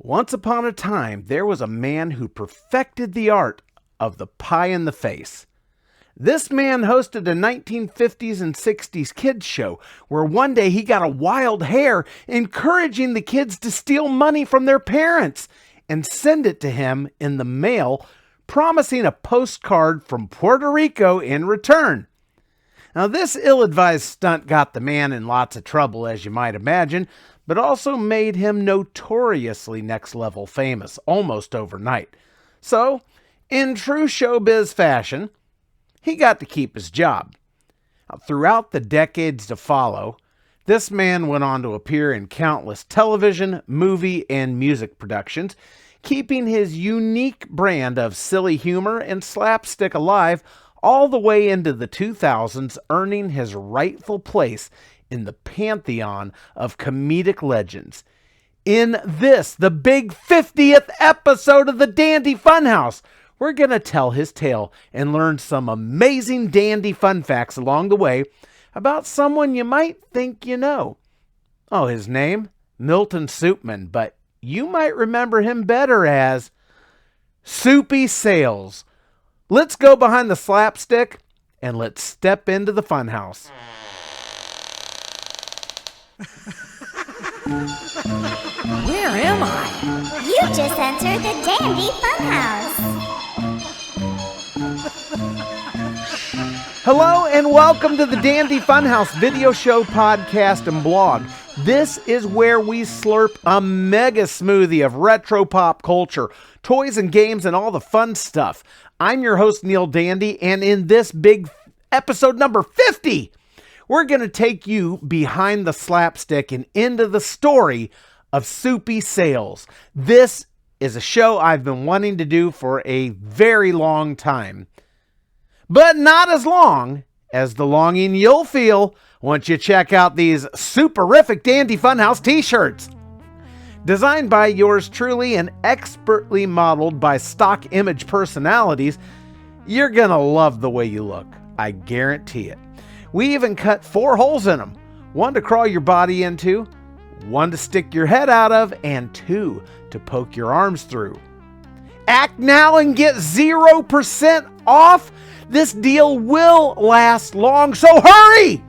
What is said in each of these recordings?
Once upon a time, there was a man who perfected the art of the pie in the face. This man hosted a 1950s and 60s kids show where one day he got a wild hair encouraging the kids to steal money from their parents and send it to him in the mail, promising a postcard from Puerto Rico in return. Now, this ill-advised stunt got the man in lots of trouble, as you might imagine, but also made him notoriously next-level famous almost overnight. So, in true showbiz fashion, he got to keep his job. Now, throughout the decades to follow, this man went on to appear in countless television, movie, and music productions, keeping his unique brand of silly humor and slapstick alive all the way into the 2000s, earning his rightful place in the pantheon of comedic legends. In this, the big 50th episode of the Dandy Funhouse, we're going to tell his tale and learn some amazing dandy fun facts along the way about someone you might think you know. Oh, his name? Milton Soupman, but you might remember him better as SOUPY Sales. Let's go behind the slapstick and let's step into the funhouse. Where am I? You just entered the Dandy Funhouse. Hello and welcome to the Dandy Funhouse video show, podcast, and blog. This is where we slurp a mega smoothie of retro pop culture, toys and games, and all the fun stuff. I'm your host, Neil Dandy, and in this big episode number 50, we're going to take you behind the slapstick and into the story of SOUPY Sales. This is a show I've been wanting to do for a very long time, but not as long as the longing you'll feel once you check out these superific Dandy Funhouse t-shirts. Designed by yours truly and expertly modeled by stock image personalities, you're gonna love the way you look. I guarantee it. We even cut 4 holes in them. 1 to crawl your body into, 1 to stick your head out of, and 2 to poke your arms through. Act now and get 0% off. This deal will last long, so hurry!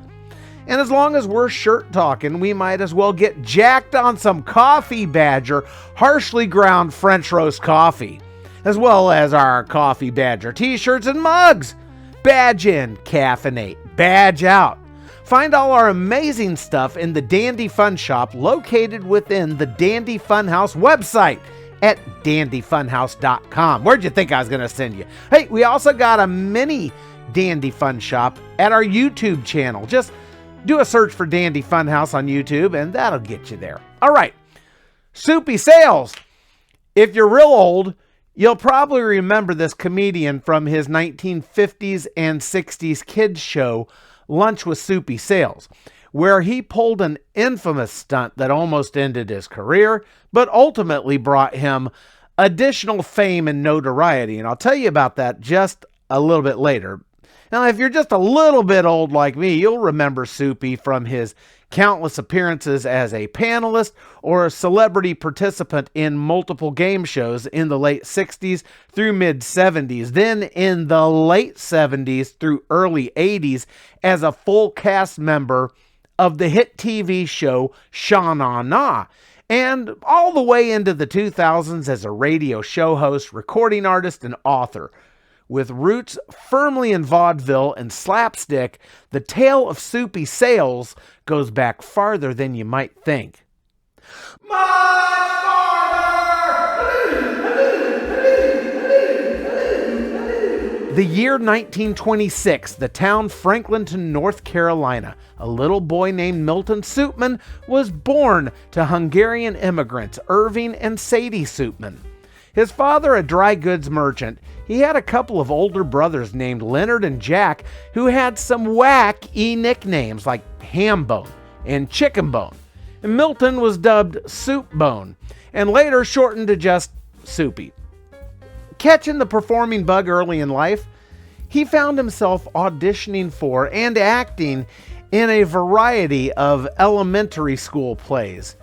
And as long as we're shirt talking, we might as well get jacked on some Coffee Badger harshly ground French roast coffee, as well as our Coffee Badger t-shirts and mugs. Badge in, caffeinate, badge out. Find all our amazing stuff in the Dandy Fun Shop located within the Dandy Funhouse website at dandyfunhouse.com. Where'd you think I was going to send you? Hey, we also got a mini Dandy Fun Shop at our YouTube channel. Just do a search for Dandy Funhouse on YouTube and that'll get you there. All right, SOUPY Sales. If you're real old, you'll probably remember this comedian from his 1950s and 60s kids show, Lunch with SOUPY Sales, where he pulled an infamous stunt that almost ended his career, but ultimately brought him additional fame and notoriety. And I'll tell you about that just a little bit later. Now, if you're just a little bit old like me, you'll remember SOUPY from his countless appearances as a panelist or a celebrity participant in multiple game shows in the late 60s through mid 70s. Then in the late 70s through early 80s as a full cast member of the hit TV show Sha Na Na, and all the way into the 2000s as a radio show host, recording artist, and author. With roots firmly in vaudeville and slapstick, the tale of SOUPY Sales goes back farther than you might think. The year 1926, the town Franklinton, North Carolina, a little boy named Milton Soupman was born to Hungarian immigrants Irving and Sadie Soupman. His father, a dry goods merchant, he had a couple of older brothers named Leonard and Jack who had some wacky nicknames like Hambone and Chicken Bone. And Milton was dubbed Soup Bone and later shortened to just Soupy. Catching the performing bug early in life, he found himself auditioning for and acting in a variety of elementary school plays.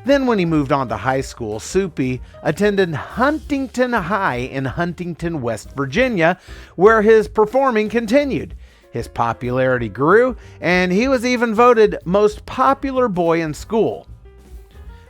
Then when he moved on to high school, SOUPY attended Huntington High in Huntington, West Virginia, where his performing continued. His popularity grew, and he was even voted most popular boy in school.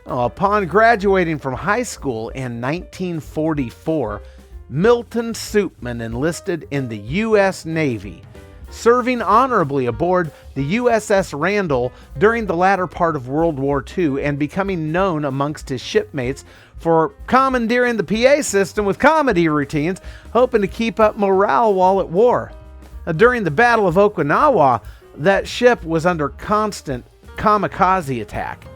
Upon graduating from high school in 1944, Milton Soupman enlisted in the U.S. Navy, serving honorably aboard the USS Randall during the latter part of World War II and becoming known amongst his shipmates for commandeering the PA system with comedy routines, hoping to keep up morale while at war. During the Battle of Okinawa, that ship was under constant kamikaze attack.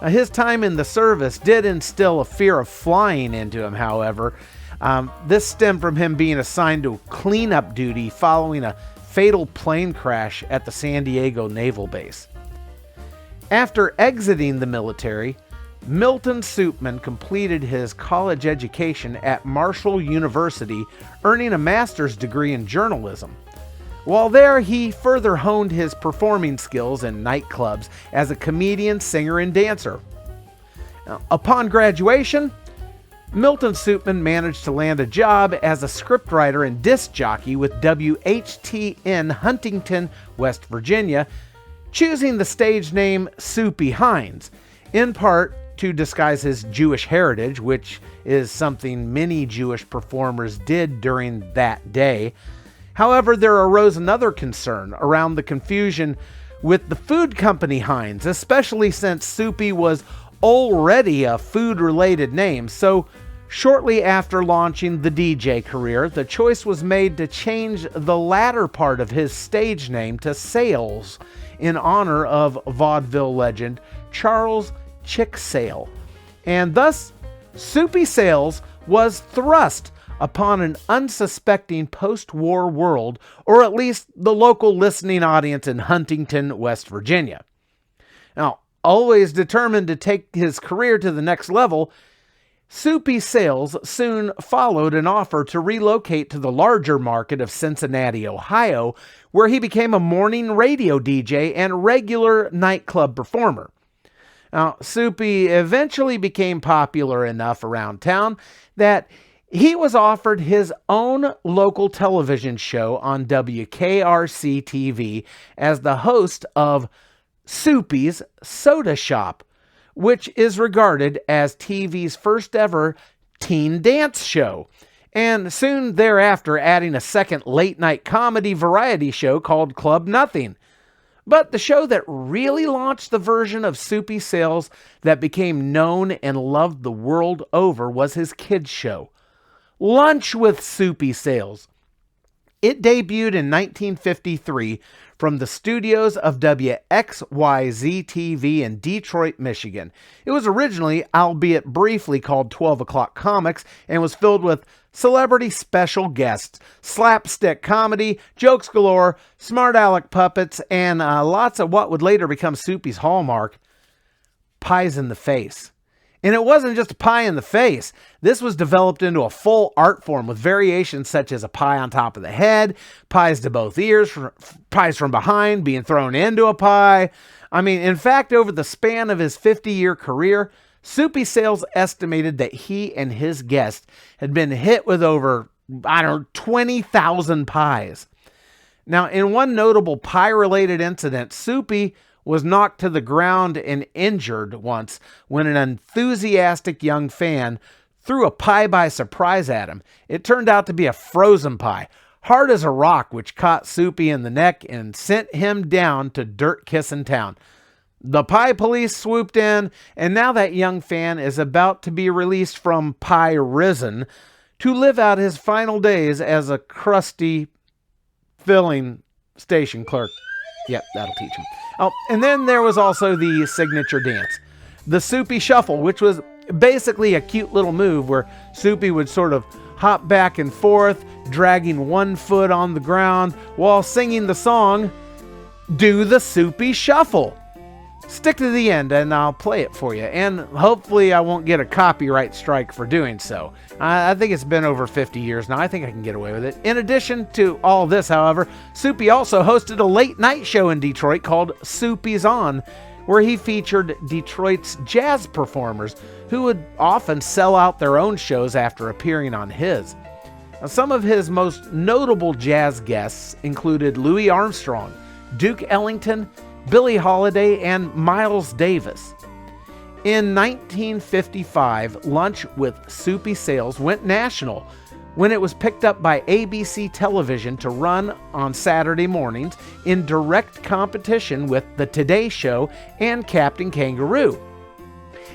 His time in the service did instill a fear of flying into him, however. This stemmed from him being assigned to cleanup duty following a fatal plane crash at the San Diego Naval Base. After exiting the military, Milton Soupman completed his college education at Marshall University, earning a master's degree in journalism. While there, he further honed his performing skills in nightclubs as a comedian, singer, and dancer. Upon graduation, Milton Soupman managed to land a job as a scriptwriter and disc jockey with WHTN Huntington, West Virginia, choosing the stage name Soupy Hines, in part to disguise his Jewish heritage, which is something many Jewish performers did during that day. However, there arose another concern around the confusion with the food company Heinz, especially since Soupy was already a food-related name. So, shortly after launching the DJ career, the choice was made to change the latter part of his stage name to Sales in honor of vaudeville legend Charles Chick Sale. And thus, Soupy Sales was thrust upon an unsuspecting post-war world, or at least the local listening audience in Huntington, West Virginia. Now, always determined to take his career to the next level, Soupy Sales soon followed an offer to relocate to the larger market of Cincinnati, Ohio, where he became a morning radio DJ and regular nightclub performer. Now, Soupy eventually became popular enough around town that he was offered his own local television show on WKRC TV as the host of Soupy's Soda Shop, which is regarded as TV's first ever teen dance show, and soon thereafter adding a second late-night comedy variety show called Club Nothing. But the show that really launched the version of Soupy Sales that became known and loved the world over was his kids' show, Lunch with Soupy Sales. It debuted in 1953 from the studios of WXYZ-TV in Detroit, Michigan. It was originally, albeit briefly, called 12 O'Clock Comics and was filled with celebrity special guests, slapstick comedy, jokes galore, smart aleck puppets, and lots of what would later become Soupy's hallmark, pies in the face. And it wasn't just a pie in the face. This was developed into a full art form with variations such as a pie on top of the head, pies to both ears, pies from behind being thrown into a pie. I mean, in fact, over the span of his 50-year career, Soupy Sales estimated that he and his guests had been hit with over, 20,000 pies. Now, in one notable pie-related incident, Soupy was knocked to the ground and injured once when an enthusiastic young fan threw a pie by surprise at him. It turned out to be a frozen pie, hard as a rock, which caught Soupy in the neck and sent him down to dirt kissing town. The pie police swooped in, and now that young fan is about to be released from Pie Risen to live out his final days as a crusty filling station clerk. Yep, that'll teach him. Oh, and then there was also the signature dance, the Soupy Shuffle, which was basically a cute little move where Soupy would sort of hop back and forth, dragging one foot on the ground while singing the song, Do the Soupy Shuffle. Stick to the end and I'll play it for you, and hopefully I won't get a copyright strike for doing so. I think it's been over 50 years now. I think I can get away with it. In addition to all this, however, Soupy also hosted a late night show in Detroit called Soupy's On, where he featured Detroit's jazz performers who would often sell out their own shows after appearing on his. Now, some of his most notable jazz guests included Louis Armstrong, Duke Ellington, Billie Holiday, and Miles Davis. In 1955, Lunch with Soupy Sales went national when it was picked up by ABC television to run on Saturday mornings in direct competition with The Today Show and Captain Kangaroo.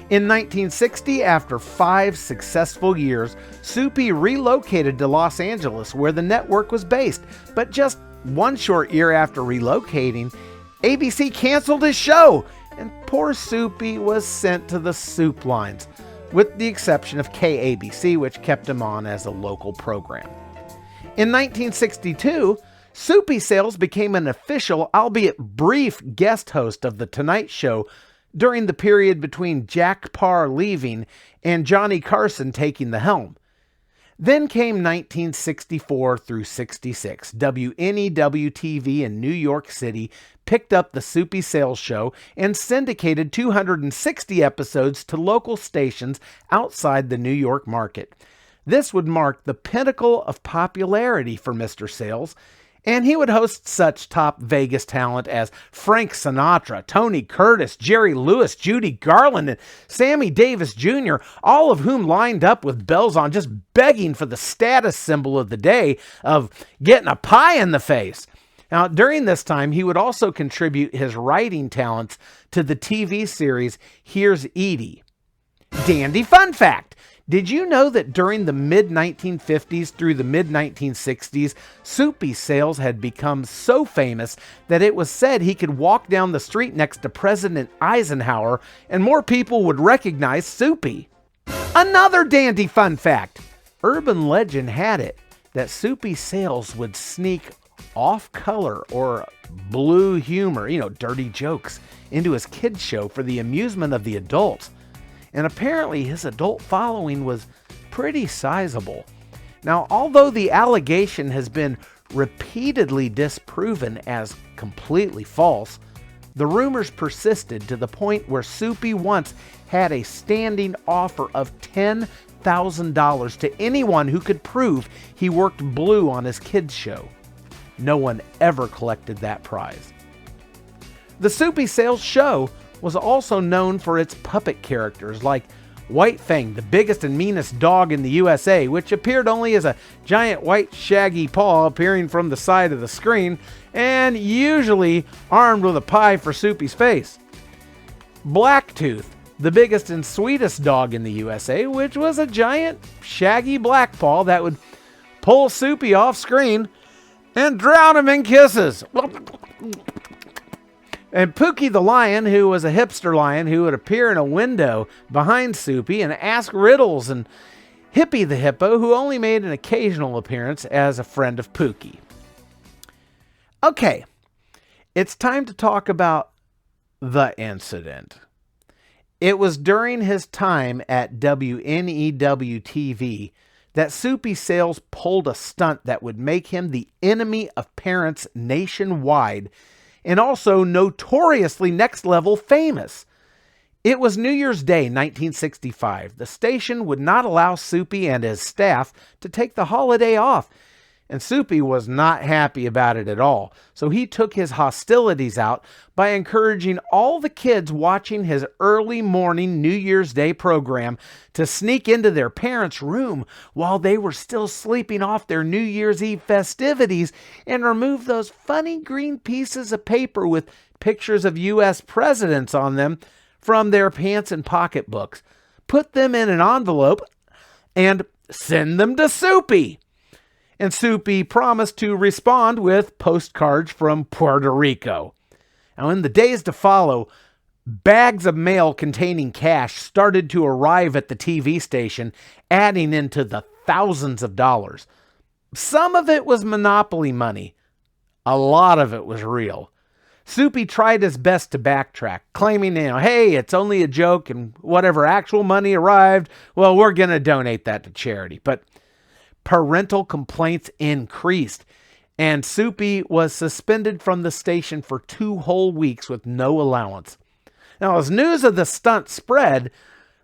In 1960, after 5 successful years, Soupy relocated to Los Angeles where the network was based, but just one short year after relocating, ABC canceled his show, and poor Soupy was sent to the soup lines, with the exception of KABC, which kept him on as a local program. In 1962, Soupy Sales became an official, albeit brief, guest host of The Tonight Show during the period between Jack Paar leaving and Johnny Carson taking the helm. Then came 1964 through 66. WNEW-TV in New York City picked up the Soupy Sales Show and syndicated 260 episodes to local stations outside the New York market. This would mark the pinnacle of popularity for Mr. Sales, and he would host such top Vegas talent as Frank Sinatra, Tony Curtis, Jerry Lewis, Judy Garland, and Sammy Davis Jr., all of whom lined up with bells on, just begging for the status symbol of the day of getting a pie in the face. Now, during this time, he would also contribute his writing talents to the TV series Here's Edie. Dandy fun fact! Did you know that during the mid-1950s through the mid-1960s, Soupy Sales had become so famous that it was said he could walk down the street next to President Eisenhower and more people would recognize Soupy? Another dandy fun fact! Urban legend had it that Soupy Sales would sneak off-color or blue humor, dirty jokes, into his kids' show for the amusement of the adults. And apparently his adult following was pretty sizable. Now, although the allegation has been repeatedly disproven as completely false, the rumors persisted to the point where Soupy once had a standing offer of $10,000 to anyone who could prove he worked blue on his kids' show. No one ever collected that prize. The Soupy Sales Show was also known for its puppet characters like White Fang, the biggest and meanest dog in the USA, which appeared only as a giant white shaggy paw appearing from the side of the screen and usually armed with a pie for Soupy's face. Blacktooth, the biggest and sweetest dog in the USA, which was a giant shaggy black paw that would pull Soupy off screen and drown him in kisses. And Pookie the Lion, who was a hipster lion who would appear in a window behind Soupy and ask riddles, and Hippie the Hippo, who only made an occasional appearance as a friend of Pookie. Okay, it's time to talk about the incident. It was during his time at WNEW-TV that Soupy Sales pulled a stunt that would make him the enemy of parents nationwide and also notoriously next-level famous. It was New Year's Day, 1965. The station would not allow Soupy and his staff to take the holiday off, and Soupy was not happy about it at all. So he took his hostilities out by encouraging all the kids watching his early morning New Year's Day program to sneak into their parents' room while they were still sleeping off their New Year's Eve festivities and remove those funny green pieces of paper with pictures of U.S. presidents on them from their pants and pocketbooks, put them in an envelope, and send them to Soupy. And Soupy promised to respond with postcards from Puerto Rico. Now, in the days to follow, bags of mail containing cash started to arrive at the TV station, adding into the thousands of dollars. Some of it was monopoly money. A lot of it was real. Soupy tried his best to backtrack, claiming, hey, it's only a joke, and whatever actual money arrived, well, we're going to donate that to charity. But parental complaints increased, and Soupy was suspended from the station for 2 whole weeks with no allowance. Now, as news of the stunt spread,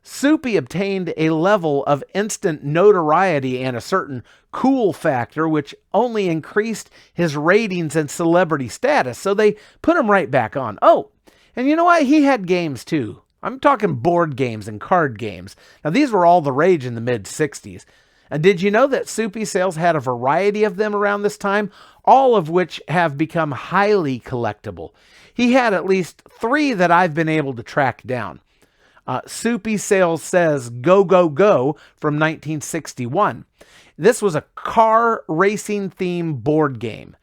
SOUPY obtained a level of instant notoriety and a certain cool factor, which only increased his ratings and celebrity status, so they put him right back on. Oh, and you know what? He had games too. I'm talking board games and card games. Now, these were all the rage in the mid-'60s. And did you know that SOUPY Sales had a variety of them around this time, all of which have become highly collectible? He had at least 3 that I've been able to track down. SOUPY Sales says Go, Go, Go from 1961. This was a car racing themed board game.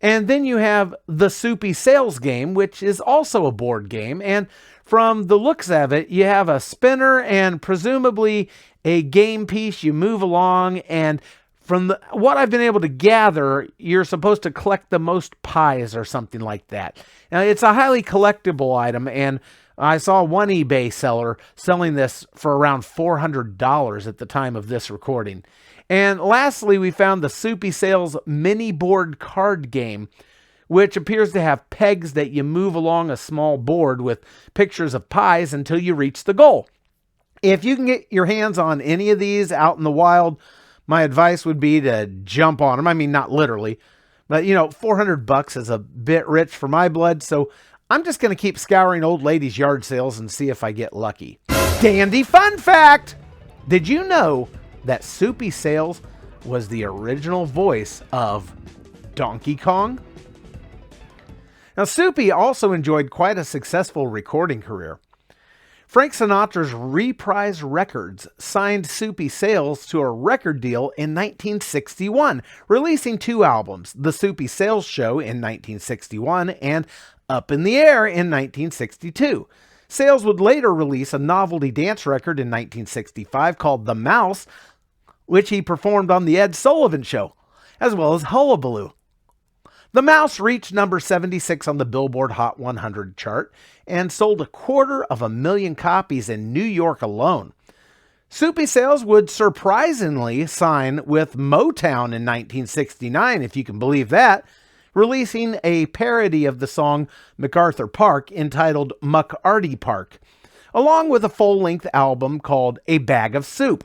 And then you have the SOUPY Sales game, which is also a board game. And from the looks of it, you have a spinner and presumably a game piece. You move along, and from what I've been able to gather, you're supposed to collect the most pies or something like that. Now, it's a highly collectible item, and I saw one eBay seller selling this for around $400 at the time of this recording. And lastly, we found the SOUPY Sales mini board card game, which appears to have pegs that you move along a small board with pictures of pies until you reach the goal. If you can get your hands on any of these out in the wild, my advice would be to jump on them. I mean, not literally, but $400 is a bit rich for my blood, so I'm just going to keep scouring old ladies' yard sales and see if I get lucky. Dandy fun fact! Did you know that SOUPY Sales was the original voice of Donkey Kong? Now, SOUPY also enjoyed quite a successful recording career. Frank Sinatra's Reprise Records signed SOUPY Sales to a record deal in 1961, releasing 2 albums, The SOUPY Sales Show in 1961 and Up in the Air in 1962. Sales would later release a novelty dance record in 1965 called The Mouse, which he performed on The Ed Sullivan Show, as well as Hullabaloo. The Mouse reached number 76 on the Billboard Hot 100 chart and sold 250,000 copies in New York alone. SOUPY Sales would surprisingly sign with Motown in 1969, if you can believe that, releasing a parody of the song MacArthur Park entitled McArty Park, along with a full-length album called A Bag of Soup.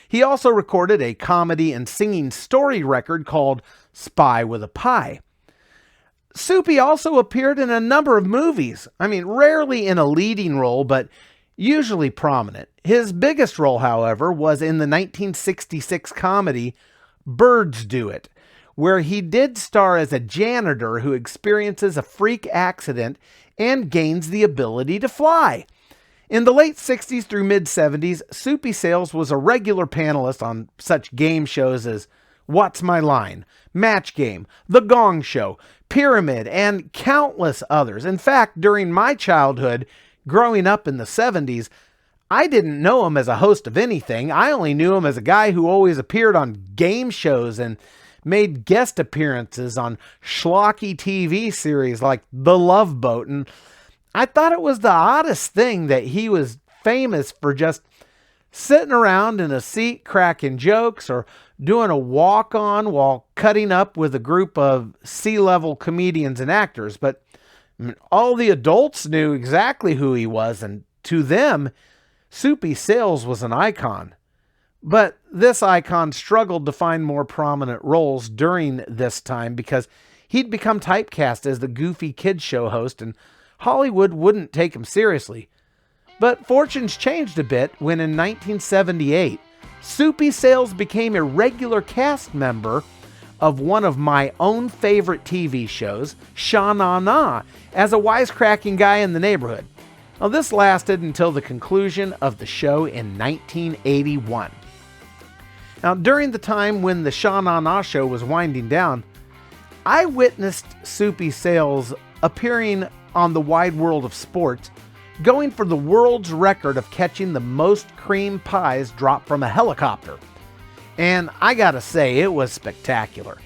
He also recorded a comedy and singing story record called Spy with a Pie. SOUPY also appeared in a number of movies. I mean, rarely in a leading role, but usually prominent. His biggest role, however, was in the 1966 comedy Birds Do It, where he did star as a janitor who experiences a freak accident and gains the ability to fly. In the late 60s through mid-70s, SOUPY Sales was a regular panelist on such game shows as What's My Line, Match Game, The Gong Show, Pyramid, and countless others. In fact, during my childhood, growing up in the 70s, I didn't know him as a host of anything. I only knew him as a guy who always appeared on game shows and made guest appearances on schlocky TV series like The Love Boat. And I thought it was the oddest thing that he was famous for just sitting around in a seat cracking jokes or doing a walk-on while cutting up with a group of C-level comedians and actors. But all the adults knew exactly who he was, and to them, SOUPY Sales was an icon. But this icon struggled to find more prominent roles during this time because he'd become typecast as the goofy kids show host, and Hollywood wouldn't take him seriously. But fortunes changed a bit when in 1978, SOUPY Sales became a regular cast member of one of my own favorite TV shows, Sha-Na-Na, as a wisecracking guy in the neighborhood. Now, this lasted until the conclusion of the show in 1981. Now, during the time when the Sha-Na-Na show was winding down, I witnessed SOUPY Sales appearing on the wide world of sports, going for the world's record of catching the most cream pies dropped from a helicopter. And I gotta say, it was spectacular.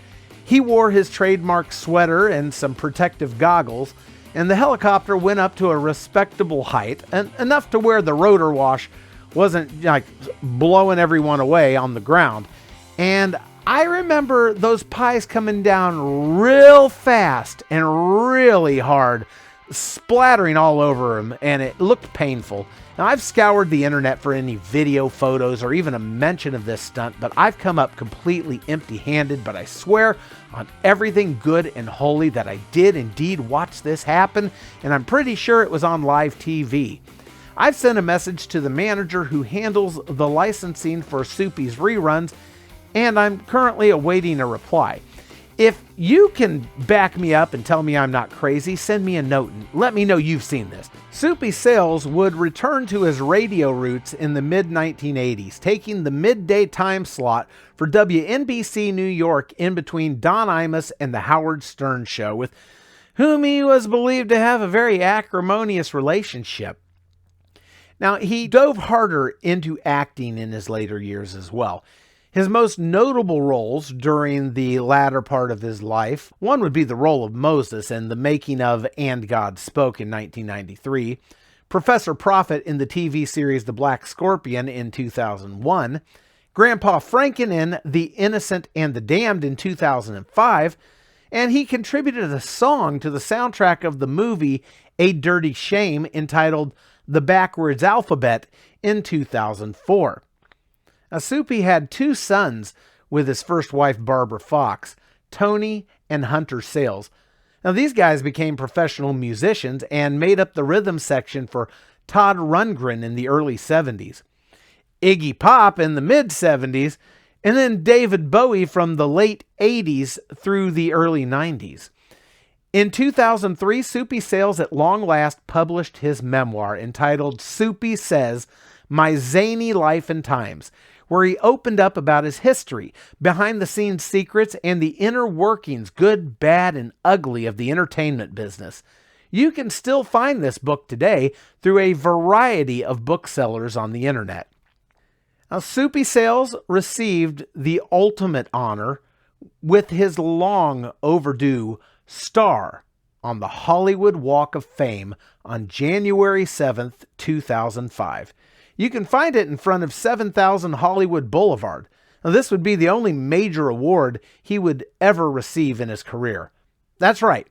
He wore his trademark sweater and some protective goggles, and the helicopter went up to a respectable height, and enough to where the rotor wash wasn't like blowing everyone away on the ground. And I remember those pies coming down real fast and really hard splattering all over him, and it looked painful. Now, I've scoured the internet for any video, photos, or even a mention of this stunt, but I've come up completely empty-handed, but I swear on everything good and holy that I did indeed watch this happen, and I'm pretty sure it was on live TV. I've sent a message to the manager who handles the licensing for SOUPY's reruns, and I'm currently awaiting a reply. If you can back me up and tell me I'm not crazy, send me a note and let me know you've seen this. SOUPY Sales would return to his radio roots in the mid-1980s, taking the midday time slot for WNBC New York in between Don Imus and the Howard Stern Show, with whom he was believed to have a very acrimonious relationship. Now, he dove harder into acting in his later years as well. His most notable roles during the latter part of his life, one would be the role of Moses in The Making of And God Spoke in 1993, Professor Prophet in the TV series The Black Scorpion in 2001, Grandpa Franken in The Innocent and the Damned in 2005, and he contributed a song to the soundtrack of the movie A Dirty Shame entitled The Backwards Alphabet in 2004. Now, SOUPY had two sons with his first wife, Barbara Fox, Tony and Hunter Sales. Now, these guys became professional musicians and made up the rhythm section for Todd Rundgren in the early 70s, Iggy Pop in the mid-70s, and then David Bowie from the late 80s through the early 90s. In 2003, SOUPY Sales at long last published his memoir entitled SOUPY Says, My Zany Life and Times, where he opened up about his history, behind-the-scenes secrets, and the inner workings, good, bad, and ugly, of the entertainment business. You can still find this book today through a variety of booksellers on the internet. Now, SOUPY Sales received the ultimate honor with his long overdue star on the Hollywood Walk of Fame on January 7th, 2005. You can find it in front of 7000 Hollywood Boulevard. Now, this would be the only major award he would ever receive in his career. That's right.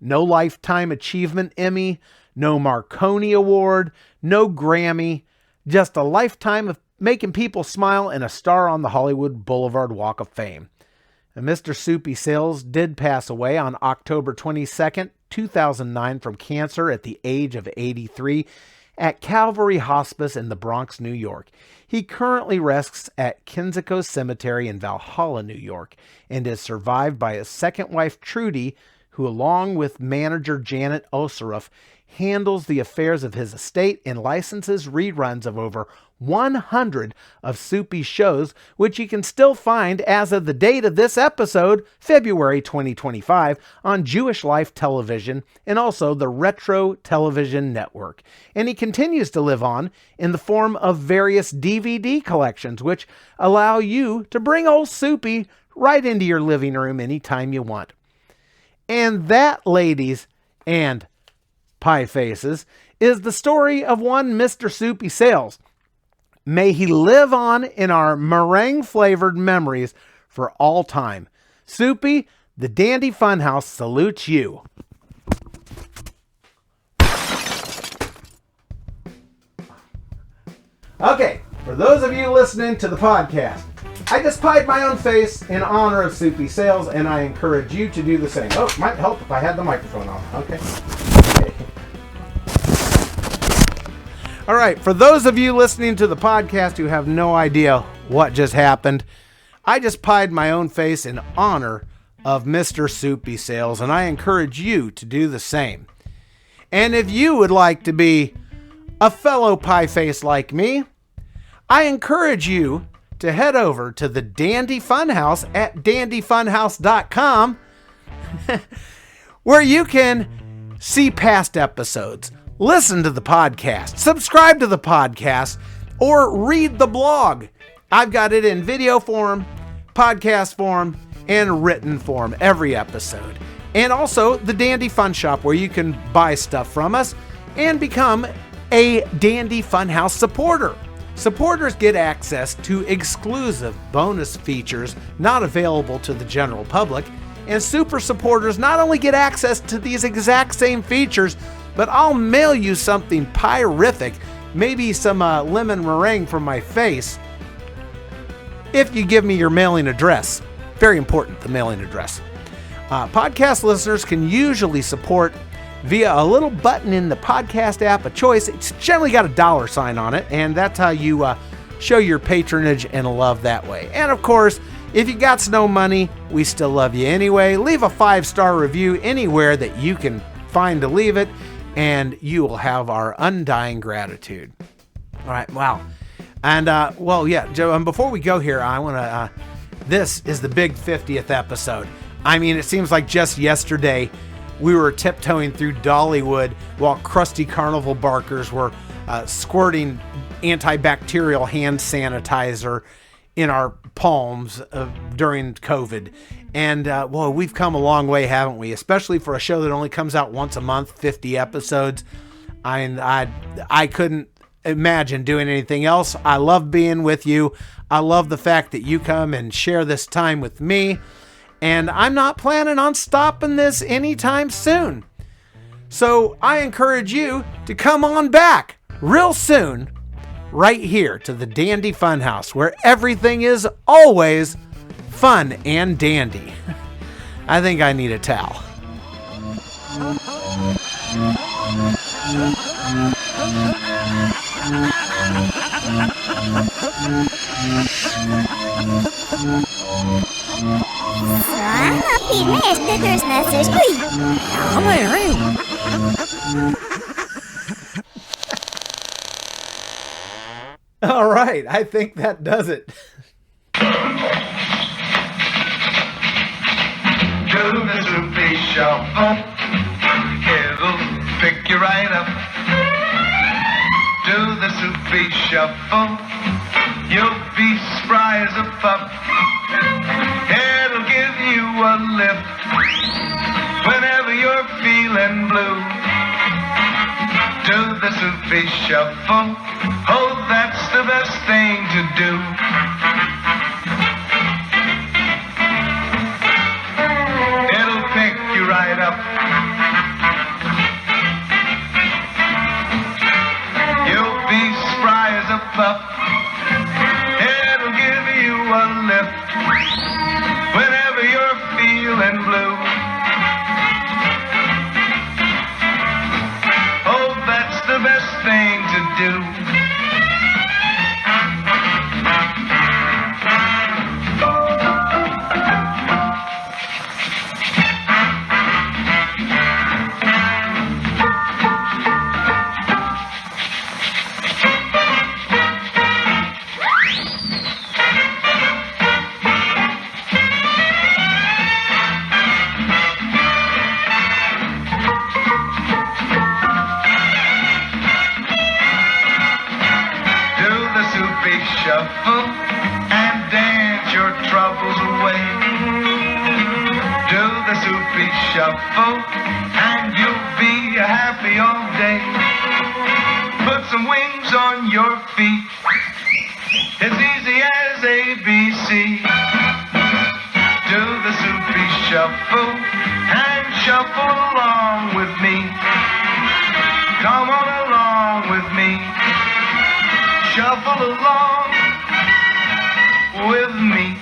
No Lifetime Achievement Emmy, no Marconi Award, no Grammy, just a lifetime of making people smile and a star on the Hollywood Boulevard Walk of Fame. And Mr. SOUPY Sales did pass away on October 22nd, 2009 from cancer at the age of 83 at Calvary Hospice in the Bronx, New York. He currently rests at Kensico Cemetery in Valhalla, New York, and is survived by his second wife, Trudy, who, along with manager Janet Oseroff, handles the affairs of his estate and licenses reruns of over 100 of SOUPY's shows, which you can still find as of the date of this episode, February 2025, on Jewish Life Television and also the Retro Television Network. And he continues to live on in the form of various DVD collections, which allow you to bring old SOUPY right into your living room anytime you want. And that, ladies and pie faces, is the story of one Mr. SOUPY Sales. May he live on in our meringue-flavored memories for all time. SOUPY, the Dandy Funhouse, salutes you. Okay, for those of you listening to the podcast, I just pied my own face in honor of SOUPY Sales, and I encourage you to do the same. Oh, it might help if I had the microphone on. Okay. All right, for those of you listening to the podcast who have no idea what just happened, I just pied my own face in honor of Mr. SOUPY Sales, and I encourage you to do the same. And if you would like to be a fellow pie face like me, I encourage you to head over to the Dandy Funhouse at dandyfunhouse.com where you can see past episodes, listen to the podcast, subscribe to the podcast, or read the blog. I've got it in video form, podcast form, and written form every episode. And also the Dandy Fun Shop, where you can buy stuff from us and become a Dandy Funhouse supporter. Supporters get access to exclusive bonus features not available to the general public, And super supporters not only get access to these exact same features, but I'll mail you something pyrific, maybe some lemon meringue from my face, if you give me your mailing address. Very important, the mailing address. Podcast listeners can usually support via a little button in the podcast app of choice. It's generally got a $sign on it, and that's how you show your patronage and love that way. And of course, if you got no money, we still love you anyway. Leave a 5-star review anywhere that you can find to leave it, and you will have our undying gratitude. All right, wow. And, Joe, before we go here, I want to, this is the big 50th episode. I mean, it seems like just yesterday we were tiptoeing through Dollywood while crusty carnival barkers were squirting antibacterial hand sanitizer in our palms during COVID. And, we've come a long way, haven't we? Especially for a show that only comes out once a month, 50 episodes. I couldn't imagine doing anything else. I love being with you. I love the fact that you come and share this time with me. And I'm not planning on stopping this anytime soon. So I encourage you to come on back real soon, right here to the Dandy Funhouse, where everything is always fun and dandy. I think I need a towel. All right, I think that does it. Do the SOUPY shuffle, it'll pick you right up. Do the SOUPY shuffle, you'll be spry as a pup. It'll give you a lift whenever you're feeling blue. Do the SOUPY shuffle, oh, that's the best thing to do. It'll pick you right up. You'll be spry as a pup. It'll give you a lift whenever you're feeling blue. Oh, that's the best thing to do. Shuffle and dance your troubles away. Do the SOUPY shuffle and you'll be happy all day. Put some wings on your feet, it's easy as ABC. Do the SOUPY shuffle and shuffle along with me. Come on along with me. Shuffle along with me.